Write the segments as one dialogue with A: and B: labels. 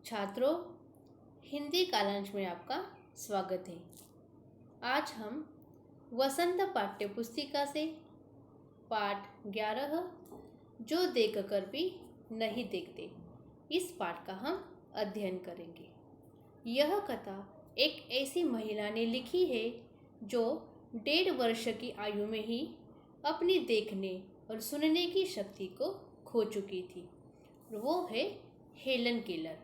A: छात्रों, हिंदी कालांश में आपका स्वागत है। आज हम वसंत पाठ्य पुस्तिका से पाठ 11 जो देखकर भी नहीं देखते, इस पाठ का हम अध्ययन करेंगे। यह कथा एक ऐसी महिला ने लिखी है जो 1.5 वर्ष की आयु में ही अपनी देखने और सुनने की शक्ति को खो चुकी थी। वो है हेलन केलर।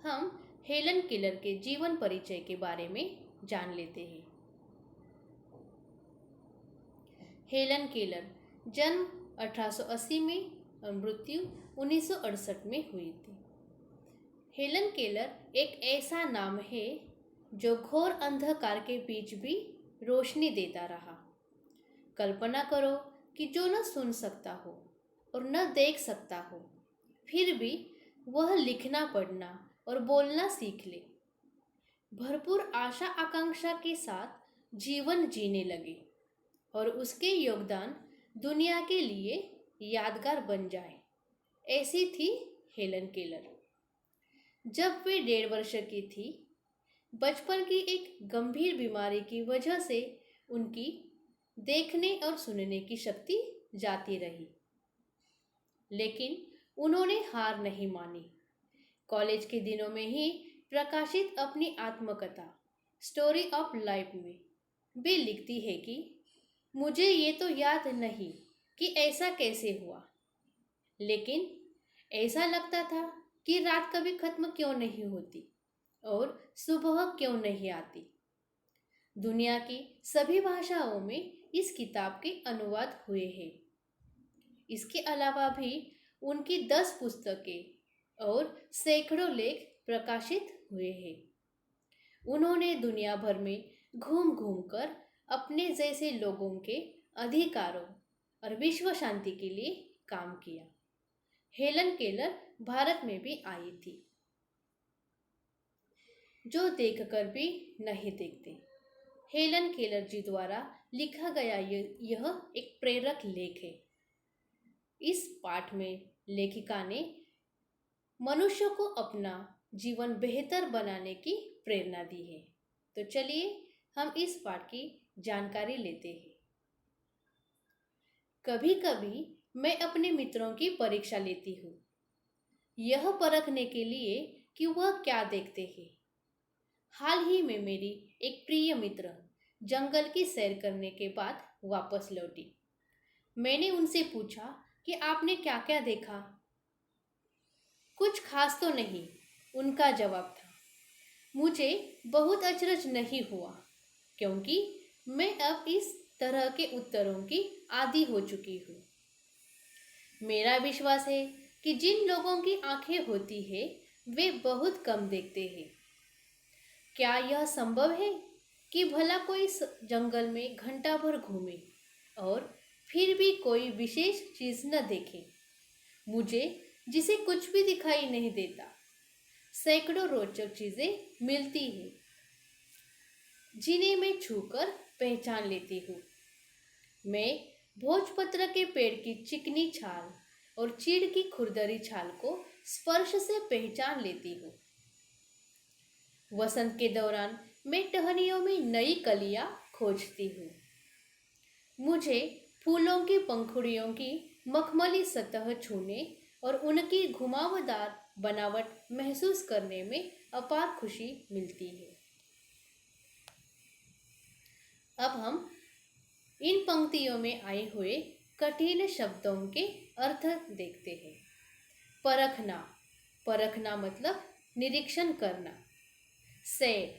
A: हम हेलन केलर के जीवन परिचय के बारे में जान लेते हैं। हेलन केलर जन्म 1880 में और मृत्यु 1968 में हुई थी। हेलन केलर एक ऐसा नाम है जो घोर अंधकार के बीच भी रोशनी देता रहा। कल्पना करो कि जो न सुन सकता हो और न देख सकता हो, फिर भी वह लिखना पढ़ना और बोलना सीख ले। भरपूर आशा आकांक्षा के साथ जीवन जीने लगे और उसके योगदान दुनिया के लिए यादगार बन जाए, ऐसी थी हेलन केलर। जब वे 1.5 वर्ष की थी, बचपन की एक गंभीर बीमारी की वजह से उनकी देखने और सुनने की शक्ति जाती रही, लेकिन उन्होंने हार नहीं मानी। कॉलेज के दिनों में ही प्रकाशित अपनी आत्मकथा स्टोरी ऑफ लाइफ में वे लिखती है कि मुझे ये तो याद नहीं कि ऐसा कैसे हुआ, लेकिन ऐसा लगता था कि रात कभी खत्म क्यों नहीं होती और सुबह क्यों नहीं आती। दुनिया की सभी भाषाओं में इस किताब के अनुवाद हुए हैं। इसके अलावा भी उनकी 10 पुस्तकें और सैकड़ों लेख प्रकाशित हुए हैं। उन्होंने दुनिया भर में घूम घूम कर अपने जैसे लोगों के अधिकारों और विश्व शांति के लिए काम किया। हेलन केलर भारत में भी आई थी। जो देखकर भी नहीं देखते, हेलन केलर जी द्वारा लिखा गया यह एक प्रेरक लेख है। इस पाठ में लेखिका ने मनुष्य को अपना जीवन बेहतर बनाने की प्रेरणा दी है। तो चलिए हम इस पाठ की जानकारी लेते हैं। कभी कभी मैं अपने मित्रों की परीक्षा लेती हूँ, यह परखने के लिए कि वह क्या देखते हैं। हाल ही में मेरी एक प्रिय मित्र जंगल की सैर करने के बाद वापस लौटी। मैंने उनसे पूछा कि आपने क्या क्या देखा। कुछ खास तो नहीं, उनका जवाब था। मुझे बहुत अचरज नहीं हुआ, क्योंकि मैं अब इस तरह के उत्तरों की आदी हो चुकी हूँ। मेरा विश्वास है कि जिन लोगों की आंखें होती है वे बहुत कम देखते हैं। क्या यह संभव है कि भला कोई जंगल में घंटा भर घूमे और फिर भी कोई विशेष चीज न देखे? मुझे जिसे कुछ भी दिखाई नहीं देता, सैकड़ों रोचक चीजें मिलती हैं, जिन्हें मैं छूकर पहचान लेती हूँ। मैं भोजपत्र के पेड़ की चिकनी छाल और चीड़ की खुरदरी छाल को स्पर्श से पहचान लेती हूँ। वसंत के दौरान मैं टहनियों में नई कलियां खोजती हूँ। मुझे फूलों की पंखुड़ियों की मखमली सतह छूने और उनकी घुमावदार बनावट महसूस करने में अपार खुशी मिलती है। अब हम इन पंक्तियों में आए हुए कठिन शब्दों के अर्थ देखते हैं। परखना, परखना मतलब निरीक्षण करना। सैर,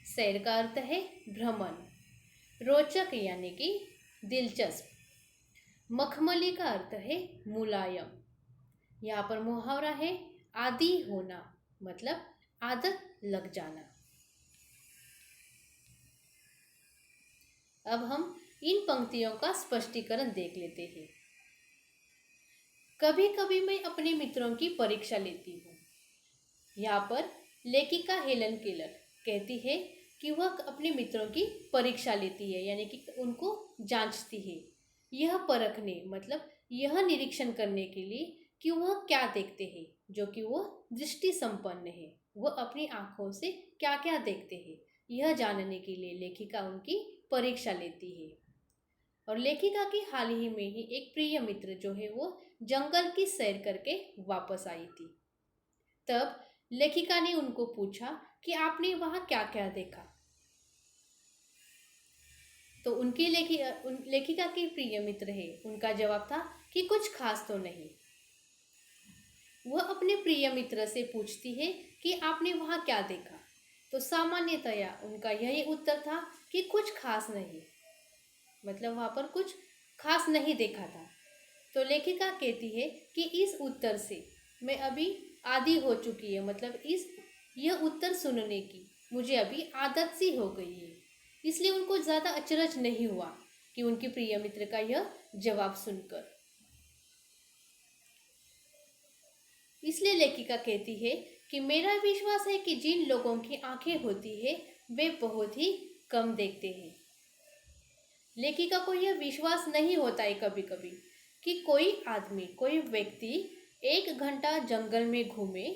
A: सैर का अर्थ है भ्रमण। रोचक यानी कि दिलचस्प। मखमली का अर्थ है मुलायम। यहाँ पर मुहावरा है आदी होना, मतलब आदत लग जाना। अब हम इन पंक्तियों का स्पष्टीकरण देख लेते हैं। कभी कभी मैं अपने मित्रों की परीक्षा लेती हूँ। यहाँ पर लेखिका हेलन केलर कहती है कि वह अपने मित्रों की परीक्षा लेती है, यानी कि उनको जांचती है। यह परखने मतलब यह निरीक्षण करने के लिए कि वह क्या देखते हैं, जो कि वो दृष्टि संपन्न है, वह अपनी आंखों से क्या क्या देखते हैं, यह जानने के लिए लेखिका उनकी परीक्षा लेती है। और लेखिका की हाल ही में ही एक प्रिय मित्र जो है वो जंगल की सैर करके वापस आई थी। तब लेखिका ने उनको पूछा कि आपने वहाँ क्या क्या देखा। तो उनकी लेखिका के प्रिय मित्र है, उनका जवाब था कि कुछ खास तो नहीं। वह अपने प्रिय मित्र से पूछती है कि आपने वहाँ क्या देखा। तो सामान्यतया उनका यही उत्तर था कि कुछ खास नहीं, मतलब वहाँ पर कुछ खास नहीं देखा था। तो लेखिका कहती है कि इस उत्तर से मैं अभी आदी हो चुकी है, मतलब यह उत्तर सुनने की मुझे अभी आदत सी हो गई है। इसलिए उनको ज़्यादा अचरज नहीं हुआ कि उनके प्रिय मित्र का यह जवाब सुनकर। इसलिए लेखिका कहती है कि मेरा विश्वास है कि जिन लोगों की आंखें होती है वे बहुत ही कम देखते हैं। लेखिका को यह विश्वास नहीं होता है कभी कभी कि कोई आदमी, कोई व्यक्ति 1 घंटा जंगल में घूमे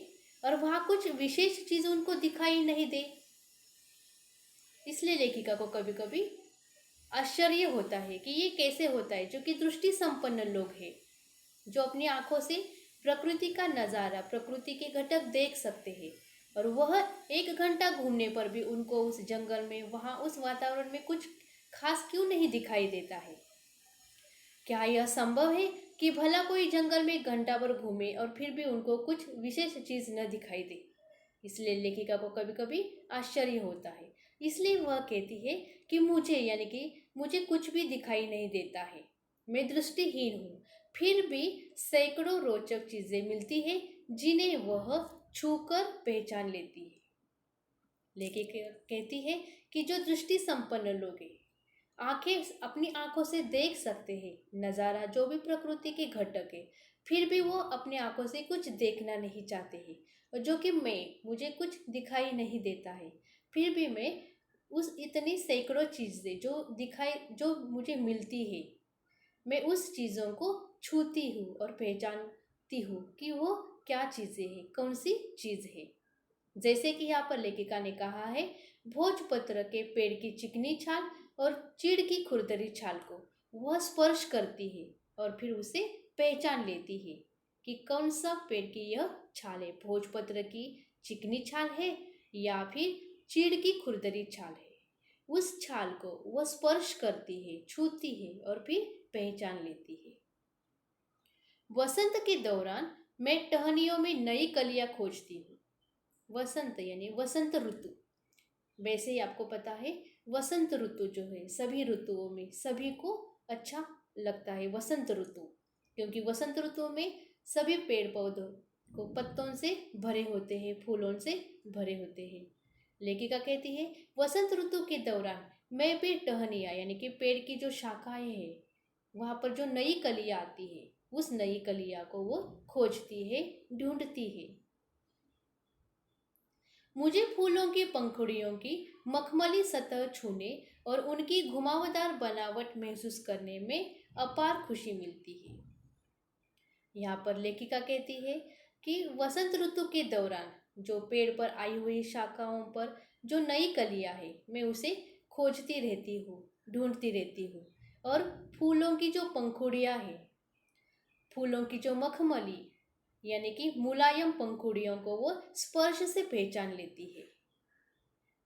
A: और वहाँ कुछ विशेष चीज उनको दिखाई नहीं दे। इसलिए लेखिका को कभी कभी आश्चर्य होता है कि ये कैसे होता है, जो कि दृष्टि संपन्न लोग हैं, जो अपनी आंखों से प्रकृति का नज़ारा, प्रकृति के घटक देख सकते हैं, और वह 1 घंटा घूमने पर भी उनको उस जंगल में, वहाँ उस वातावरण में कुछ खास क्यों नहीं दिखाई देता है। क्या यह संभव है कि भला कोई जंगल में 1 घंटा भर घूमे और फिर भी उनको कुछ विशेष चीज न दिखाई दे। इसलिए लेखिका को कभी कभी आश्चर्य होता है। इसलिए वह कहती है कि मुझे, यानी कि मुझे कुछ भी दिखाई नहीं देता है, मैं दृष्टिहीन हूँ, फिर भी सैकड़ों रोचक चीजें मिलती है जिन्हें वह छूकर पहचान लेती है। लेखिका कहती है कि जो दृष्टि संपन्न लोग हैं, आंखें, अपनी आंखों से देख सकते हैं नज़ारा, जो भी प्रकृति के घटक है, फिर भी वो अपनी आंखों से कुछ देखना नहीं चाहते हैं। और जो कि मुझे कुछ दिखाई नहीं देता है, फिर भी मैं उस इतनी सैकड़ों चीज़ें जो मुझे मिलती है, मैं उस चीज़ों को छूती हूँ और पहचानती हूँ कि वो क्या चीज़ें हैं, कौन सी चीज़ है। जैसे कि यहाँ पर लेखिका ने कहा है, भोजपत्र के पेड़ की चिकनी छाल और चीड़ की खुरदरी छाल को वह स्पर्श करती है और फिर उसे पहचान लेती है कि कौन सा पेड़ की यह छाल है, भोजपत्र की चिकनी छाल है या फिर चीड़ की खुरदरी छाल है। उस छाल को वह स्पर्श करती है, छूती है और फिर पहचान लेती है। वसंत के दौरान मैं टहनियों में नई कलियां खोजती हूँ। वसंत यानी वसंत ऋतु, वैसे ही आपको पता है वसंत ऋतु जो है, सभी ऋतुओं में सभी को अच्छा लगता है वसंत ऋतु, क्योंकि वसंत ऋतु में सभी पेड़ पौधों को पत्तों से भरे होते हैं, फूलों से भरे होते हैं। लेखिका कहती है वसंत ऋतु के दौरान मैं भी टहनियाँ, यानी कि पेड़ की जो शाखाएं हैं, वहाँ पर जो नई कलियाँ आती है, उस नई कलियाँ को वो खोजती है, ढूंढती है। मुझे फूलों की पंखुड़ियों की मखमली सतह छूने और उनकी घुमावदार बनावट महसूस करने में अपार खुशी मिलती है। यहाँ पर लेखिका कहती है कि वसंत ऋतु के दौरान जो पेड़ पर आई हुई शाखाओं पर जो नई कलियां है, मैं उसे खोजती रहती हूँ, ढूंढती रहती हूँ, और फूलों की जो पंखुड़ियाँ हैं, फूलों की जो मखमली यानी कि मुलायम पंखुड़ियों को वो स्पर्श से पहचान लेती है,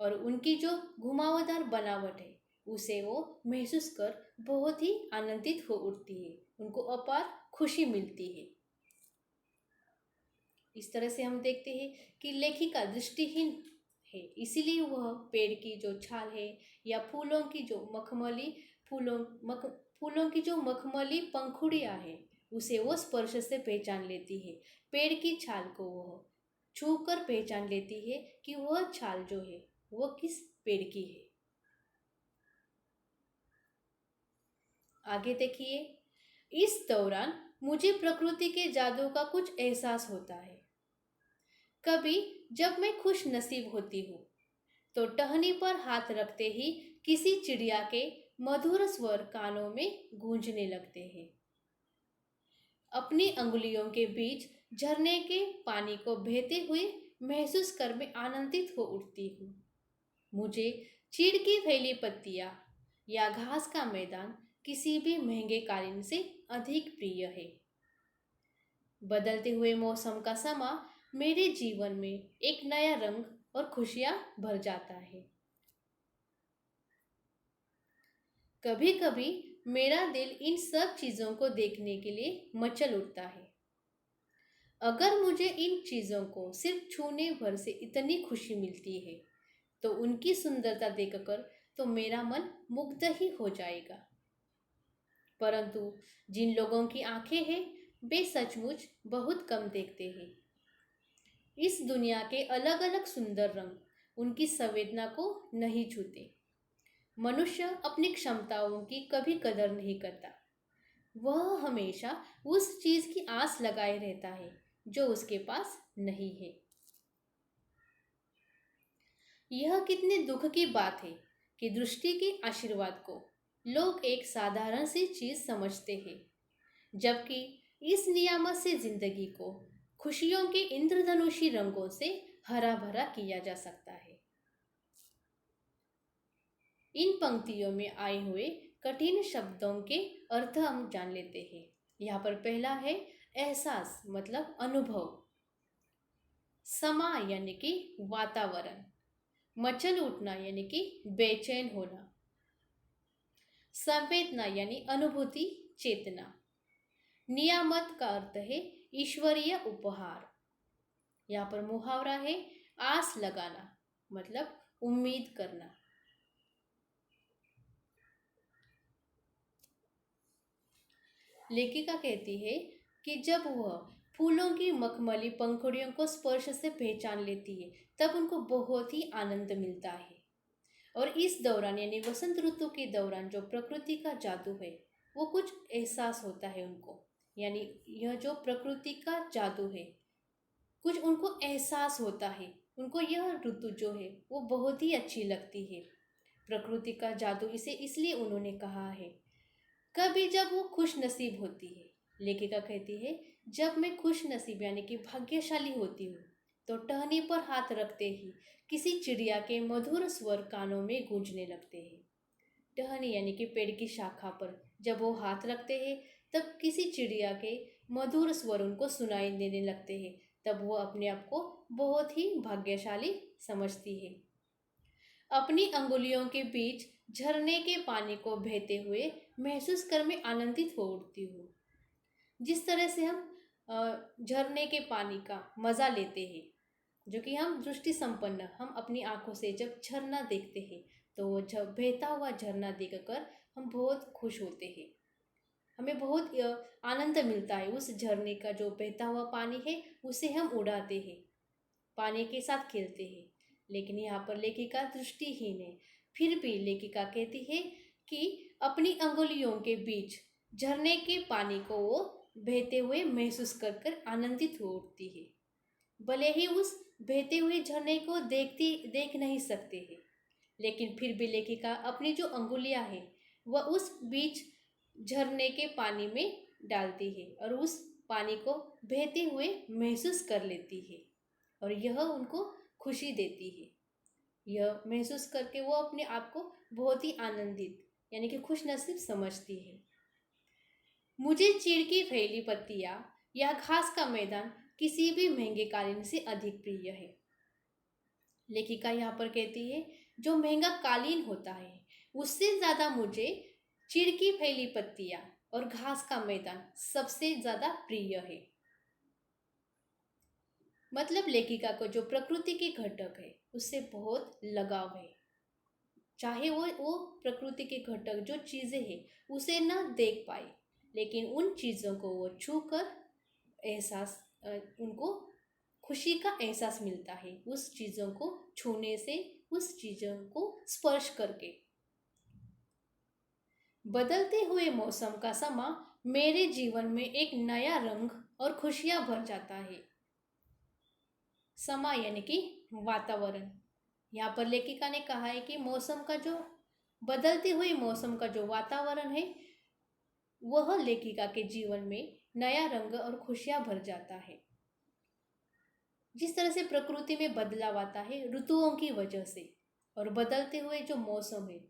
A: और उनकी जो घुमावदार बनावट है उसे वो महसूस कर बहुत ही आनंदित हो उठती है, उनको अपार खुशी मिलती है। इस तरह से हम देखते हैं कि लेखिका दृष्टिहीन है, इसीलिए वह पेड़ की जो छाल है या फूलों की जो मखमली फूलों की जो मखमली पंखुड़ियाँ हैं, उसे वो स्पर्श से पहचान लेती है। पेड़ की छाल को वह छू कर पहचान लेती है कि वह छाल जो है वो किस पेड़ की है। आगे देखिए, इस दौरान मुझे प्रकृति के जादू का कुछ एहसास होता है। कभी जब मैं खुश नसीब होती हूँ तो टहनी पर हाथ रखते ही किसी चिड़िया के मधुर स्वर कानों में गूंजने लगते हैं। अपनी अंगुलियों के बीच झरने के पानी को बहते हुए महसूस कर मैं आनंदित हो उठती हूँ। मुझे चीड़ की फैली पत्तियां या घास का मैदान किसी भी महंगे कालीन से अधिक प्रिय है। बदलते हुए मौसम का समा मेरे जीवन में एक नया रंग और खुशियां भर जाता है। कभी कभी मेरा दिल इन सब चीजों को देखने के लिए मचल उठता है। अगर मुझे इन चीजों को सिर्फ छूने भर से इतनी खुशी मिलती है तो उनकी सुंदरता देखकर तो मेरा मन मुग्ध ही हो जाएगा। परंतु जिन लोगों की आंखें हैं वे सचमुच बहुत कम देखते हैं। इस दुनिया के अलग अलग सुंदर रंग उनकी संवेदना को नहीं छूते। मनुष्य अपनी क्षमताओं की कभी कदर नहीं करता। वह हमेशा उस चीज की आस लगाए रहता है जो उसके पास नहीं है। यह कितने दुख की बात है कि दृष्टि के आशीर्वाद को लोग एक साधारण सी चीज समझते हैं, जबकि इस नियामत से जिंदगी को खुशियों के इंद्रधनुषी रंगों से हरा भरा किया जा सकता है। इन पंक्तियों में आए हुए कठिन शब्दों के अर्थ हम जान लेते हैं। यहाँ पर पहला है एहसास, मतलब अनुभव। समा यानी कि वातावरण। मचल उठना यानी कि बेचैन होना। संवेदना यानी अनुभूति, चेतना। नियामत का अर्थ है ईश्वरीय उपहार। यहाँ पर मुहावरा है आस लगाना, मतलब उम्मीद करना। लेखिका कहती है कि जब वह फूलों की मखमली पंखुड़ियों को स्पर्श से पहचान लेती है तब उनको बहुत ही आनंद मिलता है। और इस दौरान यानी वसंत ऋतु के दौरान जो प्रकृति का जादू है वो कुछ एहसास होता है उनको। यानी यह जो प्रकृति का जादू है कुछ उनको एहसास होता है। उनको यह ऋतु जो है वो बहुत ही अच्छी लगती है। प्रकृति का जादू इसे इसलिए उन्होंने कहा है। कभी जब वो खुश नसीब होती है, लेखिका कहती है, जब मैं खुश नसीब यानी कि भाग्यशाली होती हूँ तो टहनी पर हाथ रखते ही किसी चिड़िया के मधुर स्वर कानों में गूंजने लगते हैं। टहनी यानी कि पेड़ की शाखा पर जब वो हाथ रखते हैं तब किसी चिड़िया के मधुर स्वर उनको सुनाई देने लगते हैं। तब वो अपने आप को बहुत ही भाग्यशाली समझती है। अपनी अंगुलियों के बीच झरने के पानी को बहते हुए महसूस कर मैं आनंदित हो उठती हूँ। जिस तरह से हम झरने के पानी का मज़ा लेते हैं, जो कि हम दृष्टि संपन्न, हम अपनी आंखों से जब झरना देखते हैं तो वो जब बहता हुआ झरना देखकर हम बहुत खुश होते हैं। हमें बहुत आनंद मिलता है। उस झरने का जो बहता हुआ पानी है उसे हम उड़ाते हैं, पानी के साथ खेलते हैं। लेकिन यहाँ पर लेखिका दृष्टिहीन है। फिर भी लेखिका कहती है कि अपनी अंगुलियों के बीच झरने के पानी को वो बहते हुए महसूस कर कर आनंदित हो उठती है। भले ही उस बहते हुए झरने को देख नहीं सकते हैं, लेकिन फिर भी लेखिका अपनी जो अंगुलियां हैं वह उस बीच झरने के पानी में डालती है और उस पानी को बहते हुए महसूस कर लेती है और यह उनको खुशी देती है। यह महसूस करके वो अपने आप को बहुत ही आनंदित यानी कि खुश नसीब समझती है। मुझे चीड़ की फैली पत्तियां या घास का मैदान किसी भी महंगे कालीन से अधिक प्रिय है। लेखिका यहाँ पर कहती है जो महंगा कालीन होता है उससे ज्यादा मुझे चीड़ की फैली पत्तियां और घास का मैदान सबसे ज्यादा प्रिय है। मतलब लेखिका को जो प्रकृति के घटक है उससे बहुत लगाव है। चाहे वो प्रकृति के घटक जो चीजें हैं उसे ना देख पाए, लेकिन उन चीजों को वो छू कर एहसास उनको खुशी का एहसास मिलता है उस चीजों को छूने से, उस चीजों को स्पर्श करके। बदलते हुए मौसम का समा मेरे जीवन में एक नया रंग और खुशियां भर जाता है। समा यानी कि वातावरण। यहाँ पर लेखिका ने कहा है कि मौसम का जो बदलते हुए मौसम का जो वातावरण है वह लेखिका के जीवन में नया रंग और खुशियां भर जाता है। जिस तरह से प्रकृति में बदलाव आता है ऋतुओं की वजह से, और बदलते हुए जो मौसम है,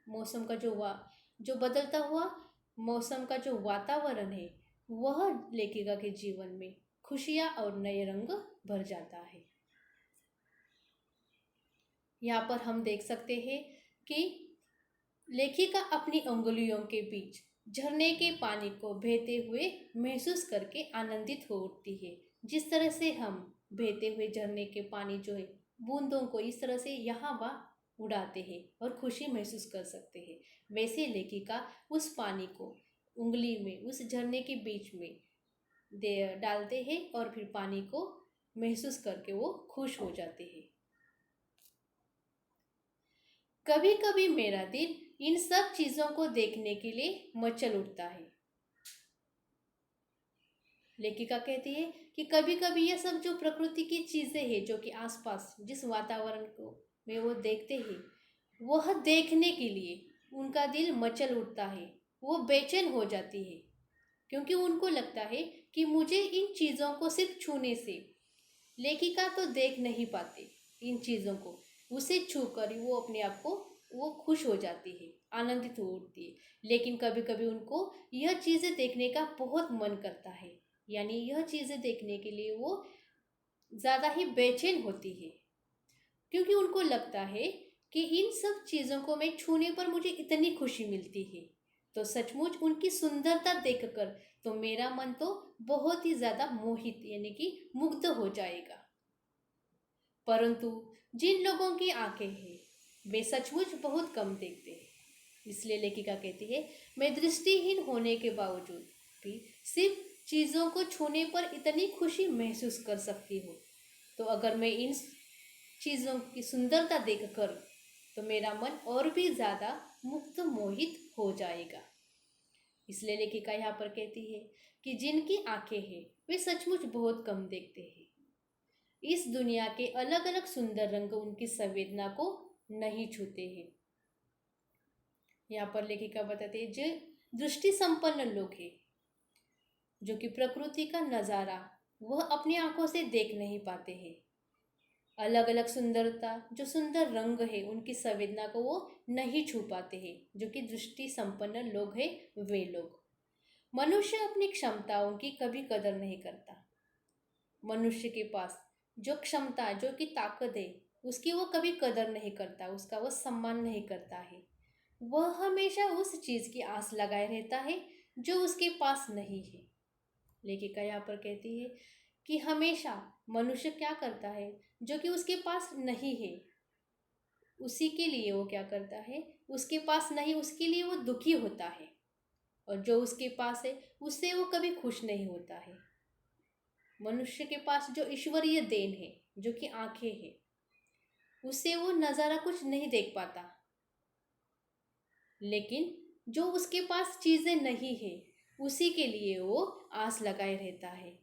A: मौसम का जो बदलता हुआ मौसम का जो वातावरण है, वह लेखिका के जीवन में खुशियां और नए रंग भर जाता है। यहाँ पर हम देख सकते हैं कि लेखिका अपनी उंगलियों के बीच झरने के पानी को बहते हुए महसूस करके आनंदित हो उठती है। जिस तरह से हम बहते हुए झरने के पानी जो है बूंदों को इस तरह से यहाँ वहाँ उड़ाते हैं और खुशी महसूस कर सकते हैं, वैसे लेखिका उस पानी को उंगली में उस झरने के बीच में डालते हैं और फिर पानी को महसूस करके वो खुश हो जाते हैं। कभी कभी मेरा दिल इन सब चीजों को देखने के लिए मचल उठता है। लेखिका कहती है कि कभी कभी ये सब जो प्रकृति की चीजें हैं, जो कि आसपास जिस वातावरण को में वो देखते हैं, वह देखने के लिए उनका दिल मचल उठता है, वो बेचैन हो जाती है, क्योंकि उनको लगता है कि मुझे इन चीज़ों को सिर्फ छूने से, लेखिका तो देख नहीं पाते इन चीज़ों को, उसे छू कर वो अपने आप को वो खुश हो जाती है, आनंदित हो उठती है। लेकिन कभी कभी उनको यह चीज़ें देखने का बहुत मन करता है, यानी यह चीज़ें देखने के लिए वो ज़्यादा ही बेचैन होती है, क्योंकि उनको लगता है कि इन सब चीज़ों को मैं छूने पर मुझे इतनी खुशी मिलती है, तो सचमुच उनकी सुंदरता देखकर तो मेरा मन तो बहुत ही ज़्यादा मोहित यानी कि मुग्ध हो जाएगा। परंतु जिन लोगों की आंखें हैं वे सचमुच बहुत कम देखते हैं, इसलिए लेखिका कहती है मैं दृष्टिहीन होने के बावजूद भी सिर्फ चीज़ों को छूने पर इतनी खुशी महसूस कर सकती हूँ, तो अगर मैं इन चीज़ों की सुंदरता देखकर तो मेरा मन और भी ज़्यादा मुक्त मोहित हो जाएगा। इसलिए लेखिका यहाँ पर कहती है कि जिनकी आंखें हैं वे सचमुच बहुत कम देखते हैं। इस दुनिया के अलग अलग सुंदर रंग उनकी संवेदना को नहीं छूते हैं। यहाँ पर लेखिका बताते हैं जो दृष्टि संपन्न लोग हैं, जो कि प्रकृति का नज़ारा वह अपनी आंखों से देख नहीं पाते हैं। अलग अलग सुंदरता जो सुंदर रंग है उनकी संवेदना को वो नहीं छू पाते हैं, जो कि दृष्टि संपन्न लोग हैं वे लोग। मनुष्य अपनी क्षमताओं की कभी कदर नहीं करता। मनुष्य के पास जो क्षमता जो कि ताकत है उसकी वो कभी कदर नहीं करता, उसका वो सम्मान नहीं करता है। वह हमेशा उस चीज़ की आस लगाए रहता है जो उसके पास नहीं है। लेखिका यहाँ पर कहती है कि हमेशा मनुष्य क्या करता है, जो कि उसके पास नहीं है उसी के लिए वो क्या करता है, उसके पास नहीं उसके लिए वो दुखी होता है, और जो उसके पास है उससे वो कभी खुश नहीं होता है। मनुष्य के पास जो ईश्वरीय देन है जो कि आंखें हैं, उससे वो नज़ारा कुछ नहीं देख पाता, लेकिन जो उसके पास चीज़ें नहीं है उसी के लिए वो आस लगाए रहता है।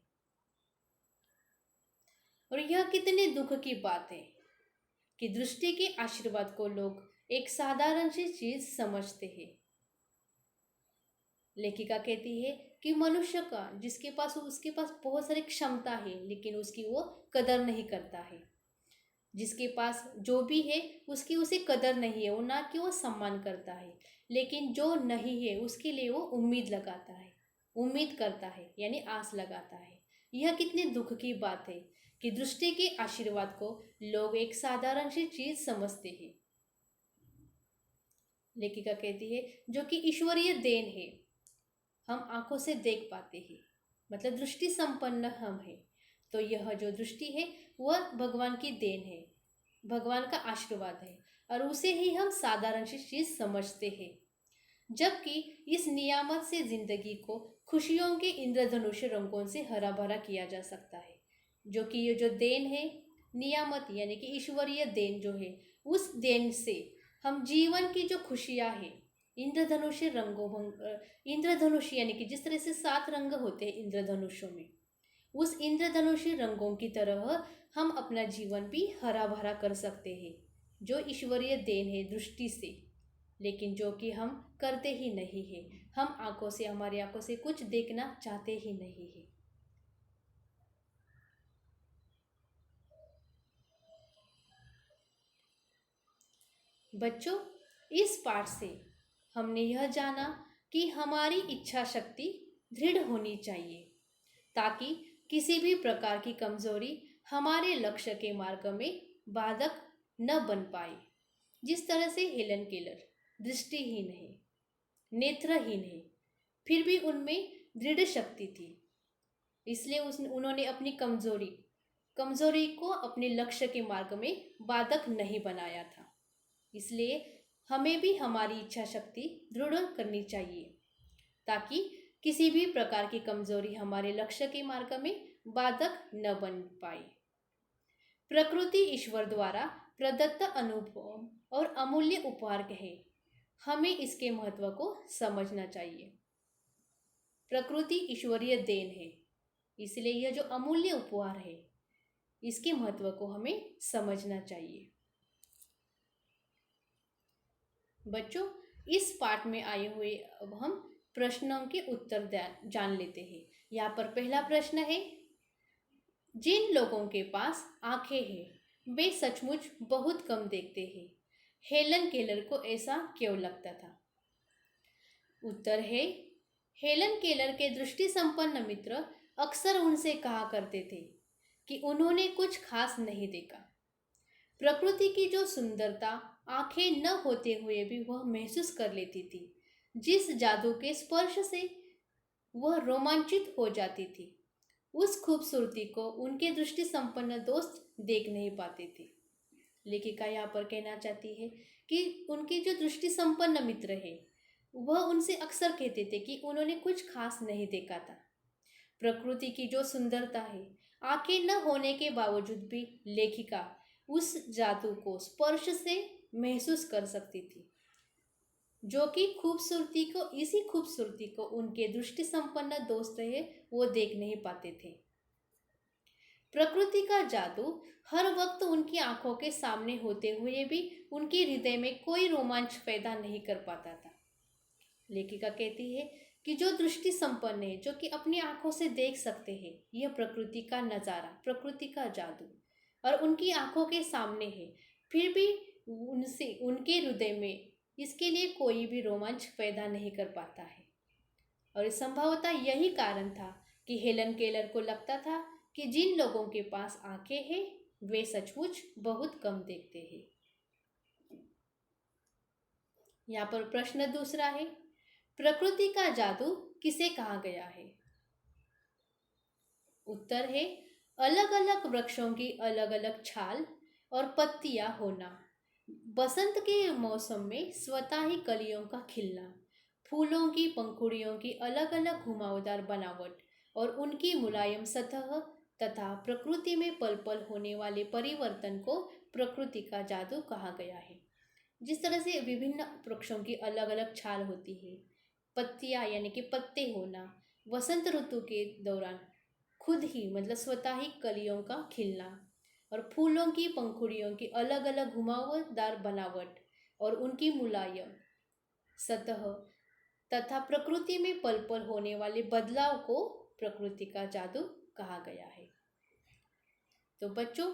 A: और यह कितने दुख की बात है कि दृष्टि के आशीर्वाद को लोग एक साधारण सी चीज समझते हैं। लेखिका कहती है कि मनुष्य का जिसके पास उसके पास बहुत सारी क्षमता है लेकिन उसकी वो कदर नहीं करता है, जिसके पास जो भी है उसकी उसे कदर नहीं है, वो ना कि वो सम्मान करता है, लेकिन जो नहीं है उसके लिए वो उम्मीद लगाता है, उम्मीद करता है यानी आस लगाता है। यह कितने दुख की बात है कि दृष्टि के आशीर्वाद को लोग एक साधारण सी चीज समझते हैं। लेखिका कहती है जो कि ईश्वरीय देन है, हम आंखों से देख पाते हैं, मतलब दृष्टि संपन्न हम हैं, तो यह जो दृष्टि है वह भगवान की देन है, भगवान का आशीर्वाद है, और उसे ही हम साधारण सी चीज समझते हैं। जबकि इस नियामत से जिंदगी को खुशियों के इंद्रधनुष रंगों से हरा भरा किया जा सकता है, जो कि ये जो देन है नियामत यानी कि ईश्वरीय देन जो है, उस देन से हम जीवन की जो खुशियाँ हैं इंद्रधनुषी रंगों, इंद्रधनुष यानी कि जिस तरह से 7 रंग होते हैं इंद्रधनुषों में, उस इंद्रधनुषी रंगों की तरह हम अपना जीवन भी हरा भरा कर सकते हैं, जो ईश्वरीय देन है दृष्टि से, लेकिन जो कि हम करते ही नहीं है। हम हमारी आंखों से कुछ देखना चाहते ही नहीं है। बच्चों, इस पाठ से हमने यह जाना कि हमारी इच्छा शक्ति दृढ़ होनी चाहिए ताकि किसी भी प्रकार की कमजोरी हमारे लक्ष्य के मार्ग में बाधक न बन पाए। जिस तरह से हेलन केलर दृष्टिहीन है, नेत्रहीन है, फिर भी उनमें दृढ़ शक्ति थी, इसलिए उन्होंने अपनी कमजोरी को अपने लक्ष्य के मार्ग में बाधक नहीं बनाया था। इसलिए हमें भी हमारी इच्छा शक्ति दृढ़ करनी चाहिए ताकि किसी भी प्रकार की कमजोरी हमारे लक्ष्य के मार्ग में बाधक न बन पाए। प्रकृति ईश्वर द्वारा प्रदत्त अनुभव और अमूल्य उपहार है, हमें इसके महत्व को समझना चाहिए। प्रकृति ईश्वरीय देन है, इसलिए यह जो अमूल्य उपहार है इसके महत्व को हमें समझना चाहिए। बच्चों, इस पाठ में आए हुए अब हम प्रश्नों के उत्तर जान लेते हैं। यहाँ पर पहला प्रश्न है, जिन लोगों के पास आंखें हैं वे सचमुच बहुत कम देखते हैं। हेलन केलर को ऐसा क्यों लगता था? उत्तर है, हेलन केलर के दृष्टि संपन्न मित्र अक्सर उनसे कहा करते थे कि उन्होंने कुछ खास नहीं देखा। प्रकृति की जो सुंदरता आंखें न होते हुए भी वह महसूस कर लेती थी, जिस जादू के स्पर्श से वह रोमांचित हो जाती थी, उस खूबसूरती को उनके दृष्टि संपन्न दोस्त देख नहीं पाते थे। लेखिका यहाँ पर कहना चाहती है कि उनके जो दृष्टि संपन्न मित्र है वह उनसे अक्सर कहते थे कि उन्होंने कुछ खास नहीं देखा था। प्रकृति की जो सुंदरता है, आंखें न होने के बावजूद भी लेखिका उस जादू को स्पर्श से महसूस कर सकती थी, जो कि इसी खूबसूरती को उनके दृष्टि संपन्न दोस्त रहे वो देख नहीं पाते थे। प्रकृति का जादू हर वक्त उनकी आंखों के सामने होते हुए भी उनके हृदय में कोई रोमांच पैदा नहीं कर पाता था। लेखिका कहती है कि जो दृष्टि संपन्न है, जो कि अपनी आंखों से देख सकते हैं, यह प्रकृति का नजारा, प्रकृति का जादू और उनकी आंखों के सामने है, फिर भी उनके हृदय में इसके लिए कोई भी रोमांच पैदा नहीं कर पाता है। और संभवतः यही कारण था कि हेलन केलर को लगता था कि जिन लोगों के पास आंखें हैं वे सचमुच बहुत कम देखते हैं। यहाँ पर प्रश्न दूसरा है, प्रकृति का जादू किसे कहा गया है? उत्तर है, अलग अलग वृक्षों की अलग अलग छाल और पत्तियां होना, बसंत के मौसम में स्वतः ही कलियों का खिलना, फूलों की पंखुड़ियों की अलग अलग घुमावदार बनावट और उनकी मुलायम सतह तथा प्रकृति में पल पल होने वाले परिवर्तन को प्रकृति का जादू कहा गया है। जिस तरह से विभिन्न वृक्षों की अलग अलग छाल होती है, पत्तियां यानी कि पत्ते होना, वसंत ऋतु के दौरान खुद ही मतलब स्वतः ही कलियों का खिलना और फूलों की पंखुड़ियों की अलग अलग घुमावदार बनावट और उनकी मुलायम सतह तथा प्रकृति में पल पल होने वाले बदलाव को प्रकृति का जादू कहा गया है। तो बच्चों,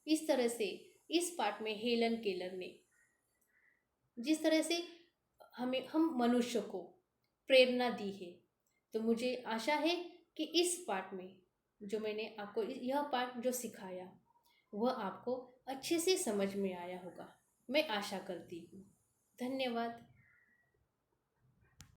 A: इस तरह से इस पाठ में हेलन केलर ने जिस तरह से हम मनुष्य को प्रेरणा दी है, तो मुझे आशा है कि इस पाठ में जो मैंने आपको यह पाठ जो सिखाया वह आपको अच्छे से समझ में आया होगा, मैं आशा करती हूँ। धन्यवाद।